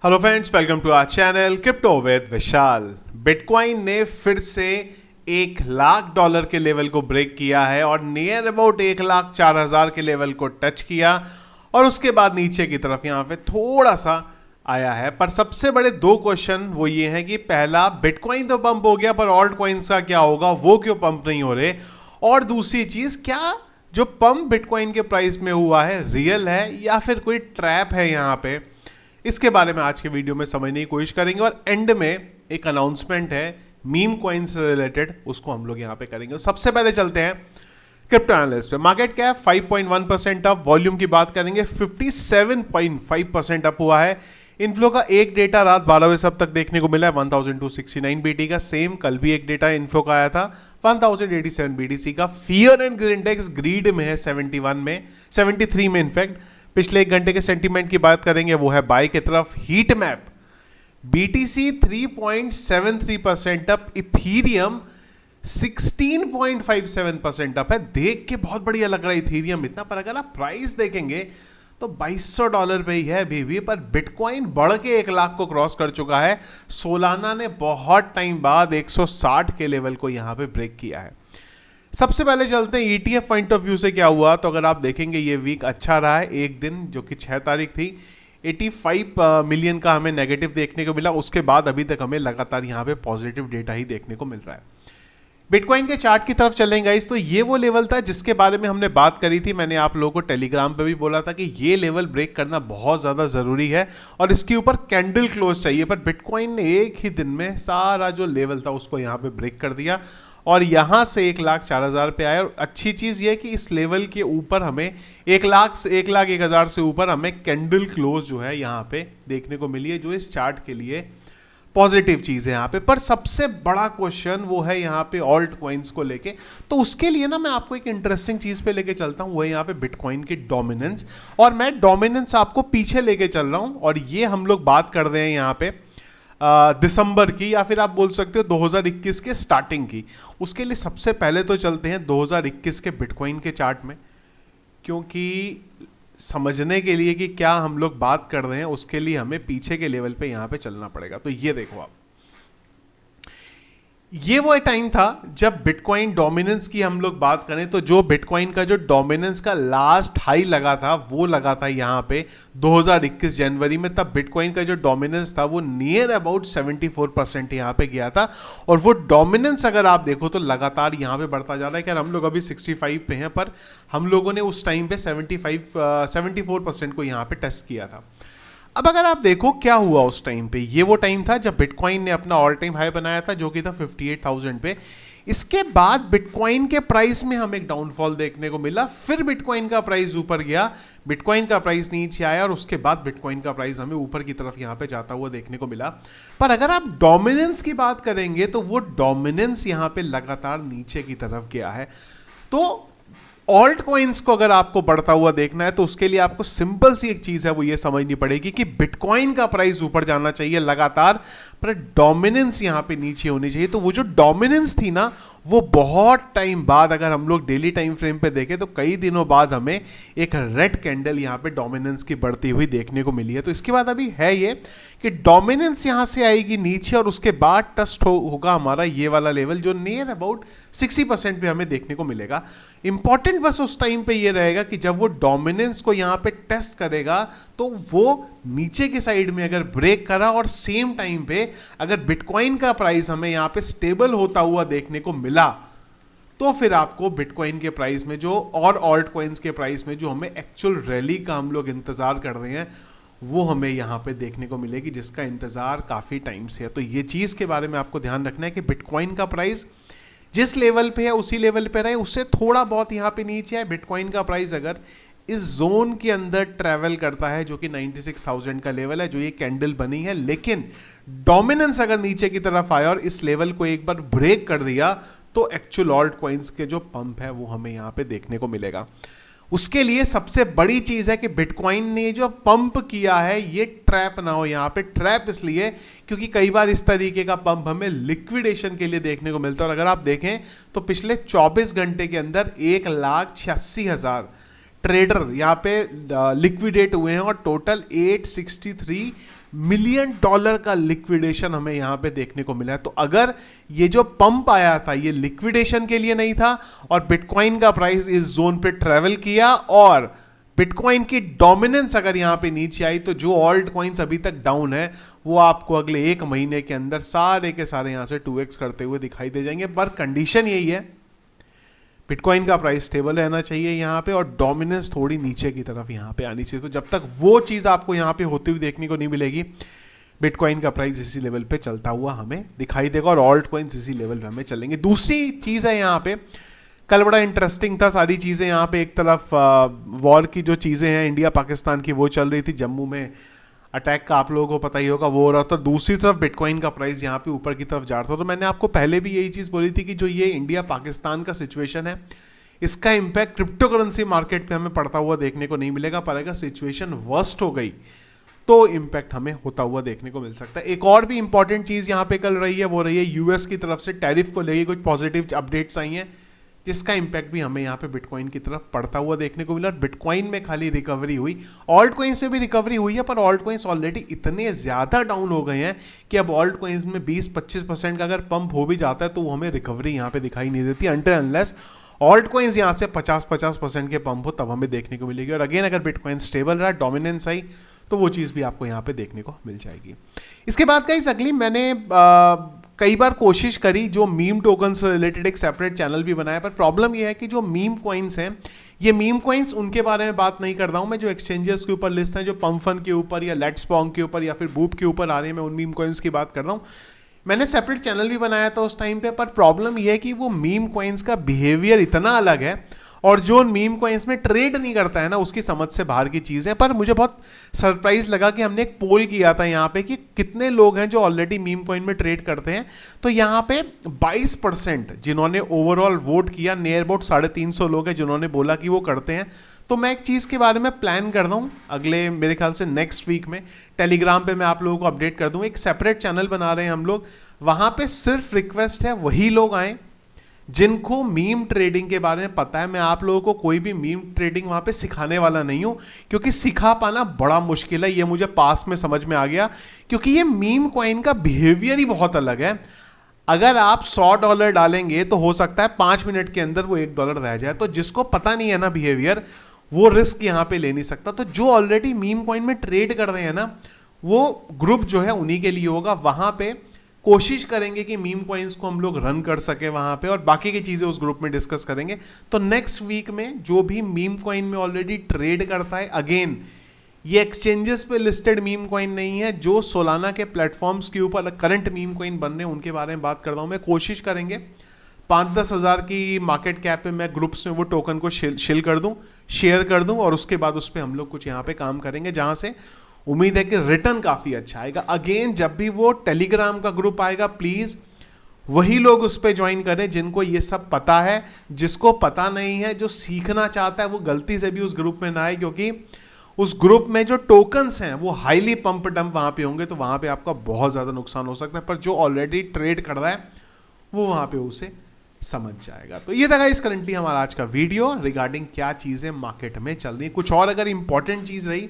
Hello friends, welcome to our channel crypto with Vishal. Bitcoin ने फिर से $1,00,000 के लेवल को ब्रेक किया है और नियर अबाउट 1,04,000 के लेवल को टच किया और उसके बाद नीचे की तरफ यहाँ पे थोड़ा सा आया है। पर सबसे बड़े दो क्वेश्चन वो ये हैं कि पहला, बिटकॉइन तो पंप हो गया पर ऑल्ट कॉइन्स का क्या होगा, वो क्यों पंप नहीं हो रहे, और दूसरी चीज, क्या जो पंप बिटकॉइन के प्राइस में हुआ है रियल है या फिर कोई ट्रैप है यहाँ पे। इसके बारे में आज के वीडियो में समझने की कोशिश करेंगे और एंड में एक अनाउंसमेंट है मीम कॉइन से रिलेटेड, उसको हम लोग यहां पे करेंगे। सबसे पहले चलते हैं क्रिप्टो एनालिस्ट पे। मार्केट कैप 5.1% अप, वॉल्यूम की बात करेंगे 57.5% अप हुआ है। इनफ्लो का एक डेटा रात 12 बजे सब तक देखने को मिला है 1269 बीटी का। सेम कल भी एक डेटा इन्फ्लो का आया था 1087 बीटीसी का। फियर एंड इंडेक्स ग्रीड में है 73 में इनफैक्ट। पिछले एक घंटे के सेंटीमेंट की बात करेंगे, वो है बाय की तरफ। Heat map BTC 3.73% up, Ethereum 16.57% up है। देख के बहुत बढ़िया लग रहा है इथीरियम इतना, पर अगर आप प्राइस देखेंगे तो $2,200 पे ही है अभी भी। पर बिटकॉइन बढ़ के 1,00,000 को क्रॉस कर चुका है। सोलाना ने बहुत टाइम बाद 160 के लेवल को यहां पे ब्रेक किया है। सबसे पहले चलते हैं ईटीएफ पॉइंट ऑफ व्यू से क्या हुआ। तो अगर आप देखेंगे ये वीक अच्छा रहा है। एक दिन जो कि 6 तारीख थी, 85 मिलियन का हमें नेगेटिव देखने को मिला। उसके बाद अभी तक हमें लगातार यहाँ पे पॉजिटिव डेटा ही देखने को मिल रहा है। बिटकॉइन के चार्ट की तरफ चलेंगे गाइस, तो ये वो लेवल था जिसके बारे में हमने बात करी थी। मैंने आप लोगों को टेलीग्राम पे भी बोला था कि ये लेवल ब्रेक करना बहुत ज़्यादा ज़रूरी है और इसके ऊपर कैंडल क्लोज चाहिए। पर बिटकॉइन ने एक ही दिन में सारा जो लेवल था उसको यहाँ पे ब्रेक कर दिया और यहाँ से 1,04,000 पे आया। और अच्छी चीज़ ये है कि इस लेवल के ऊपर हमें 1,01,000 से ऊपर हमें कैंडल क्लोज जो है यहाँ पे देखने को मिली है, जो इस चार्ट के लिए पॉजिटिव चीज़ है यहाँ पे। पर सबसे बड़ा क्वेश्चन वो है यहाँ पे ऑल्ट कॉइन्स को लेके। तो उसके लिए ना मैं आपको एक इंटरेस्टिंग चीज़ पे लेके चलता हूँ, वो है यहाँ पे बिटकॉइन की डोमिनेंस। और मैं डोमिनेंस आपको पीछे लेके चल रहा हूँ और ये हम लोग बात कर रहे हैं यहाँ पे दिसंबर की, या फिर आप बोल सकते हो 2021 के स्टार्टिंग की। उसके लिए सबसे पहले तो चलते हैं 2021 के बिटकॉइन के चार्ट में, क्योंकि समझने के लिए कि क्या हम लोग बात कर रहे हैं उसके लिए हमें पीछे के लेवल पे यहाँ पे चलना पड़ेगा। तो ये देखो आप, ये वो टाइम था जब बिटकॉइन डोमिनेंस की हम लोग बात करें तो जो बिटकॉइन का जो डोमिनेंस का लास्ट हाई लगा था वो लगा था यहाँ पे 2021 जनवरी में। तब बिटकॉइन का जो डोमिनेंस था वो नियर अबाउट 74% यहाँ पे गया था। और वो डोमिनेंस अगर आप देखो तो लगातार यहाँ पे बढ़ता जा रहा है। क्या हम लोग अभी 65 पे हैं, पर हम लोगों ने उस टाइम पे 74% को यहाँ पे टेस्ट किया था। अब अगर आप देखो क्या हुआ उस टाइम पे, ये वो टाइम था जब बिटकॉइन ने अपना ऑल टाइम हाई बनाया था जो कि था 58,000 पे। इसके बाद बिटकॉइन के प्राइस में हमें एक डाउनफॉल देखने को मिला। फिर बिटकॉइन का प्राइस ऊपर गया, बिटकॉइन का प्राइस नीचे आया और उसके बाद बिटकॉइन का प्राइस हमें ऊपर की तरफ यहाँ पे जाता हुआ देखने को मिला। पर अगर आप डोमिनेंस की बात करेंगे तो वो डोमिनेंस यहाँ पे लगातार नीचे की तरफ गया है। तो ऑल्ट कॉइन्स को अगर आपको बढ़ता हुआ देखना है तो उसके लिए आपको सिंपल सी एक चीज है, वो ये समझनी पड़ेगी कि बिटकॉइन का प्राइस ऊपर जाना चाहिए लगातार, पर डोमिनेंस यहां पे नीचे होनी चाहिए। तो वो जो डोमिनेंस थी ना, वो बहुत टाइम बाद अगर हम लोग डेली टाइम फ्रेम पे देखें तो कई दिनों बाद हमें एक रेड कैंडल यहां पे डोमिनेंस की बढ़ती हुई देखने को मिली है। तो इसके बाद अभी है ये कि डोमिनेंस यहां से आएगी नीचे और उसके बाद टस्ट होगा हमारा ये वाला लेवल जो नियर अबाउट 60% पे हमें देखने को मिलेगा। इंपॉर्टेंट बस उस टाइम पे ये रहेगा कि जब वो डोमिनेंस को यहां पे टेस्ट करेगा तो वो नीचे की साइड में अगर ब्रेक करा और सेम टाइम पे अगर बिटकॉइन का प्राइस हमें यहां पे स्टेबल होता हुआ देखने को मिला, तो फिर आपको बिटकॉइन के प्राइस में जो और ऑल्ट कॉइन्स के प्राइस में जो हमें एक्चुअल रैली का हम लोग इंतजार कर रहे हैं वो हमें यहाँ पे देखने को मिलेगी, जिसका इंतजार काफी टाइम से है। तो ये चीज के बारे में आपको ध्यान रखना है कि बिटकॉइन का प्राइस जिस लेवल पे है उसी लेवल पे रहे, उससे थोड़ा बहुत यहाँ पे नीचे है। बिटकॉइन का प्राइस अगर इस जोन के अंदर ट्रेवल करता है जो कि 96,000 का लेवल है, जो ये कैंडल बनी है, लेकिन डोमिनेंस अगर नीचे की तरफ आया और इस लेवल को एक बार ब्रेक कर दिया तो एक्चुअल ऑल्ट कॉइन्स के जो पंप है वो हमें यहाँ पे देखने को मिलेगा। उसके लिए सबसे बड़ी चीज है कि बिटकॉइन ने जो पंप किया है ये ट्रैप ना हो। यहाँ पे ट्रैप इसलिए क्योंकि कई बार इस तरीके का पंप हमें लिक्विडेशन के लिए देखने को मिलता है। और अगर आप देखें तो पिछले 24 घंटे के अंदर 1,86,000 ट्रेडर यहाँ पे लिक्विडेट हुए हैं और टोटल 863 मिलियन डॉलर का लिक्विडेशन हमें यहां पे देखने को मिला है। तो अगर ये जो पंप आया था ये लिक्विडेशन के लिए नहीं था और बिटकॉइन का प्राइस इस जोन पे ट्रेवल किया और बिटकॉइन की डोमिनेंस अगर यहां पे नीचे आई, तो जो ऑल्ट कॉइन्स अभी तक डाउन है वो आपको अगले 1 महीने के अंदर सारे के सारे यहां से 2x करते हुए दिखाई दे जाएंगे। पर कंडीशन यही है, बिटकॉइन का प्राइस स्टेबल रहना चाहिए यहाँ पे और डोमिनेंस थोड़ी नीचे की तरफ यहाँ पे आनी चाहिए। तो जब तक वो चीज़ आपको यहाँ पे होती हुई देखने को नहीं मिलेगी, बिटकॉइन का प्राइस इसी लेवल पे चलता हुआ हमें दिखाई देगा और ऑल्ट कॉइन्स इसी लेवल पे हमें चलेंगे। दूसरी चीज़ है यहाँ पे, कल बड़ा इंटरेस्टिंग था सारी चीज़ें यहाँ पे। एक तरफ वॉर की जो चीज़ें हैं इंडिया पाकिस्तान की वो चल रही थी, जम्मू में अटैक का आप लोगों को पता ही होगा वो हो रहा था, दूसरी तरफ बिटकॉइन का प्राइस यहाँ पे ऊपर की तरफ जा रहा था। तो मैंने आपको पहले भी यही चीज़ बोली थी कि जो ये इंडिया पाकिस्तान का सिचुएशन है इसका इम्पैक्ट क्रिप्टो करेंसी मार्केट पे हमें पड़ता हुआ देखने को नहीं मिलेगा, पर अगर सिचुएशन वर्स्ट हो गई तो इम्पैक्ट हमें होता हुआ देखने को मिल सकता है। एक और भी इंपॉर्टेंट चीज़ यहाँ पे कल रही है, वो रही है यूएस की तरफ से टैरिफ को लेके कुछ पॉजिटिव अपडेट्स आई हैं, जिसका इंपैक्ट भी हमें यहाँ पे बिटकॉइन की तरफ पड़ता हुआ देखने को मिला। और बिटकॉइन में खाली रिकवरी हुई, ऑल्ट कॉइन्स में भी रिकवरी हुई है, पर ऑल्ट कॉइन्स ऑलरेडी इतने ज़्यादा डाउन हो गए हैं कि अब ऑल्ट कॉइन्स में 20-25% का अगर पंप हो भी जाता है तो वो हमें रिकवरी यहाँ पे दिखाई नहीं देती अनटिल अनलेस ऑल्ट कॉइन्स यहाँ से 50% के पंप हो, तब हमें देखने को मिलेगी। और अगेन अगर बिटकॉइन स्टेबल रहा, डोमिनेंस आई, तो वो चीज़ भी आपको यहाँ पे देखने को मिल जाएगी। इसके बाद गाइस अगली मैंने कई बार कोशिश करी जो मीम टोकन से रिलेटेड एक सेपरेट चैनल भी बनाया, पर प्रॉब्लम यह है कि जो मीम कॉइन्स हैं, ये मीम कॉइन्स उनके बारे में बात नहीं कर रहा हूँ मैं जो एक्सचेंजेस के ऊपर लिस्ट हैं, जो पंफन के ऊपर या लेट्स पॉन्ग के ऊपर या फिर बूप के ऊपर आ रहे हैं, मैं उन मीम कॉइन्स की बात कर रहा हूँ। मैंने सेपरेट चैनल भी बनाया था उस टाइम पे, पर प्रॉब्लम यह है कि वो मीम कॉइन्स का बिहेवियर इतना अलग है और जो मीम कॉइन्स में ट्रेड नहीं करता है ना, उसकी समझ से बाहर की चीज़ है। पर मुझे बहुत सरप्राइज लगा कि हमने एक पोल किया था यहाँ पे कि कितने लोग हैं जो ऑलरेडी मीम कॉइन में ट्रेड करते हैं, तो यहाँ पे 22% जिन्होंने ओवरऑल वोट किया, नियर अबाउट 350 लोग हैं जिन्होंने बोला कि वो करते हैं। तो मैं एक चीज़ के बारे में प्लान कर रहा हूँ, अगले मेरे ख्याल से नेक्स्ट वीक में टेलीग्राम पे मैं आप लोगों को अपडेट कर दूँ। एक सेपरेट चैनल बना रहे हैं हम लोग, वहाँ पे सिर्फ रिक्वेस्ट है वही लोग आएँ जिनको मीम ट्रेडिंग के बारे में पता है। मैं आप लोगों को कोई भी मीम ट्रेडिंग वहाँ पे सिखाने वाला नहीं हूँ, क्योंकि सिखा पाना बड़ा मुश्किल है, ये मुझे पास में समझ में आ गया, क्योंकि ये मीम कॉइन का बिहेवियर ही बहुत अलग है। अगर आप $100 डालेंगे तो हो सकता है 5 मिनट के अंदर वो $1 रह जाए। तो जिसको पता नहीं है ना बिहेवियर, वो रिस्क यहाँ पे ले नहीं सकता। तो जो ऑलरेडी मीम कॉइन में ट्रेड कर रहे हैं ना, वो ग्रुप जो है उन्हीं के लिए होगा। वहाँ पे कोशिश करेंगे कि मीम कॉइन्स को हम लोग रन कर सके वहां पे, और बाकी की चीजें उस ग्रुप में डिस्कस करेंगे। तो नेक्स्ट वीक में जो भी मीम कॉइन में ऑलरेडी ट्रेड करता है, अगेन ये एक्सचेंजेस पे लिस्टेड मीम कॉइन नहीं है, जो सोलाना के प्लेटफॉर्म्स के ऊपर करंट मीम कॉइन बन रहे हैं उनके बारे में बात करता हूं मैं। कोशिश करेंगे 5-10 हज़ार की मार्केट कैप पे मैं ग्रुप्स में वो टोकन को शिल कर दूं, शेयर कर दूं, और उसके बाद उस पर हम लोग कुछ यहाँ पे काम करेंगे, जहां से उम्मीद है कि रिटर्न काफी अच्छा आएगा। अगेन जब भी वो टेलीग्राम का ग्रुप आएगा, प्लीज वही लोग उस पर ज्वाइन करें जिनको ये सब पता है। जिसको पता नहीं है, जो सीखना चाहता है, वो गलती से भी उस ग्रुप में ना आए, क्योंकि उस ग्रुप में जो टोकन्स हैं वो हाईली पंप डंप वहां पे होंगे, तो वहां पे आपका बहुत ज्यादा नुकसान हो सकता है। पर जो ऑलरेडी ट्रेड कर रहा है वो वहां पे उसे समझ जाएगा। तो ये था गाइस करंटली हमारा आज का वीडियो रिगार्डिंग क्या चीजें मार्केट में चल रही। कुछ और अगर इंपॉर्टेंट चीज रही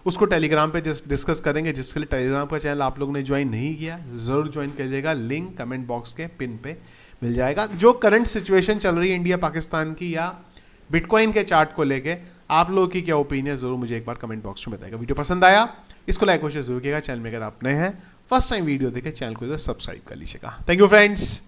उसको टेलीग्राम पे डिस्कस करेंगे, जिसके लिए टेलीग्राम का चैनल आप लोगों ने ज्वाइन नहीं किया जरूर ज्वाइन करिएगा, लिंक कमेंट बॉक्स के पिन पे मिल जाएगा। जो करंट सिचुएशन चल रही है इंडिया पाकिस्तान की या बिटकॉइन के चार्ट को लेके, आप लोगों की क्या ओपिनियन जरूर मुझे एक बार कमेंट बॉक्स में बताएगा। वीडियो पसंद आया इसको लाइक और शेयर जरूर कीजिएगा। चैनल में अगर आप नए हैं, फर्स्ट टाइम वीडियो देखे, चैनल को इधर सब्सक्राइब कर लीजिएगा। Thank you friends.